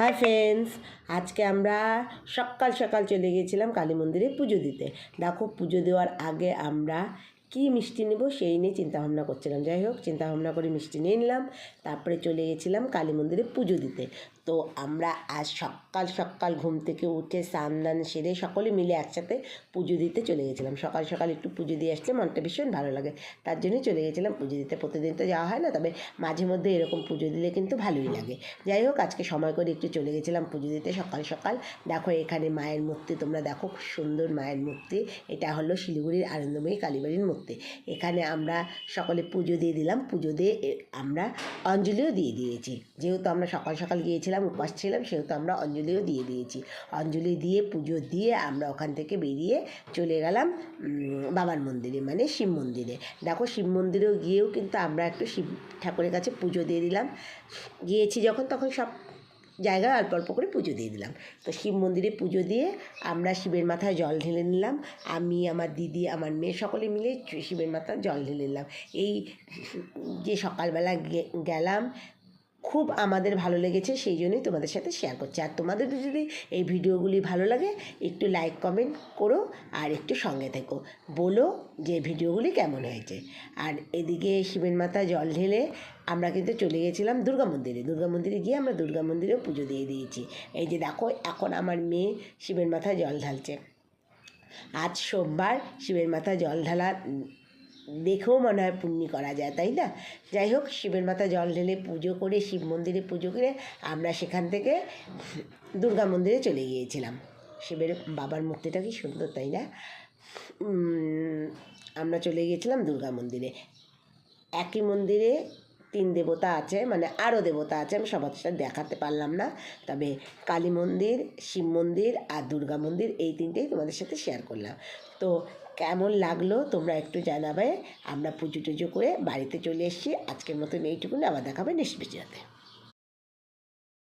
Hi friends, আজকে আমরা সকাল সকাল চলে গিয়েছিলাম কালী মন্দিরে পুজো দিতে। দেখো, পুজো দেওয়ার আগে আমরা কী মিষ্টি নেব সেই নিয়ে চিন্তাভাবনা করছিলাম। যাই হোক, চিন্তাভাবনা করে মিষ্টি নিয়ে নিলাম, তারপরে চলে গেছিলাম কালী মন্দিরে পুজো দিতে। তো আমরা আজ সকাল সকাল ঘুম থেকে উঠে স্নান দান সেরে সকলে মিলে একসাথে পুজো দিতে চলে গেছিলাম। সকাল সকাল একটু পুজো দিয়ে আসলে মনটা ভীষণ ভালো লাগে, তার জন্যই চলে গেছিলাম পুজো দিতে। প্রতিদিন তো যাওয়া হয় না, তবে মাঝে মধ্যে এরকম পুজো দিলে কিন্তু ভালোই লাগে। যাই হোক, আজকে সময় করে একটু চলে গেছিলাম পুজো দিতে সকাল সকাল। দেখো, এখানে মায়ের মূর্তি, তোমরা দেখো খুব সুন্দর মায়ের মূর্তি। এটা হলো শিলিগুড়ির আনন্দময়ী কালীবাড়ির মূর্তি। এখানে আমরা সকলে পুজো দিয়ে দিলাম। পুজো দিয়ে আমরা অঞ্জলিও দিয়ে দিয়েছি। যেহেতু আমরা সকাল সকাল গিয়েছিলাম, উপাস ছিলাম, সেহেতু আমরা অঞ্জলিও দিয়ে দিয়েছি। অঞ্জলি দিয়ে পুজো দিয়ে আমরা ওখান থেকে বেরিয়ে চলে গেলাম বাবার মন্দিরে, মানে শিব মন্দিরে। দেখো, শিব মন্দিরেও গিয়েও কিন্তু আমরা একটু শিব ঠাকুরের কাছে পুজো দিয়ে দিলাম। গিয়েছি যখন, তখন সব জায়গায় অল্প অল্প করে পুজো দিয়ে দিলাম। তো শিব মন্দিরে পুজো দিয়ে আমরা শিবের মাথায় জল ঢেলে নিলাম। আমি, আমার দিদি, আমার মেয়ে সকলে মিলে শিবের মাথায় জল ঢেলে নিলাম। এই যে সকালবেলা গেলাম, খুব আমাদের ভালো লেগেছে, সেই জন্যই তোমাদের সাথে শেয়ার করছি। আর তোমাদের যদি এই ভিডিওগুলি ভালো লাগে, একটু লাইক কমেন্ট করো আর একটু সঙ্গে থেকো, বলো যে ভিডিওগুলি কেমন হয়েছে। আর এদিকে শিবের মাথায় জল ঢেলে আমরা কিন্তু চলে গেছিলাম দুর্গা মন্দিরে। দুর্গা মন্দিরে গিয়ে আমরা দুর্গা মন্দিরেও পুজো দিয়ে দিয়েছি। এই যে দেখো, এখন আমার মেয়ে শিবের মাথায় জল ঢালছে। আজ সোমবার, শিবের মাথায় জল ঢালা দেখেও মনে হয় পুণ্য করা যায়, তাই না? যাই হোক, শিবের মাথায় জল ঢেলে পুজো করে, শিব মন্দিরে পুজো করে আমরা সেখান থেকে দুর্গা মন্দিরে চলে গিয়েছিলাম। শিবের বাবার মূর্তিটা কি সুন্দর, তাই না? আমরা চলে গিয়েছিলাম দুর্গা মন্দিরে। একই মন্দিরে 3 দেবতা আছে, মানে আরও দেবতা আছে, আমি সবার সাথে দেখাতে পারলাম না। তবে কালী মন্দির, শিব মন্দির আর দুর্গা মন্দির, এই 3টেই তোমাদের সাথে শেয়ার করলাম। তো কেমন লাগলো তোমরা একটু জানাবে। আমরা পুজো টুজো করে বাড়িতে চলে এসেছি। আজকের মতন এইটুকুনি, আবার দেখাবে নেক্সট ভিডিওতে।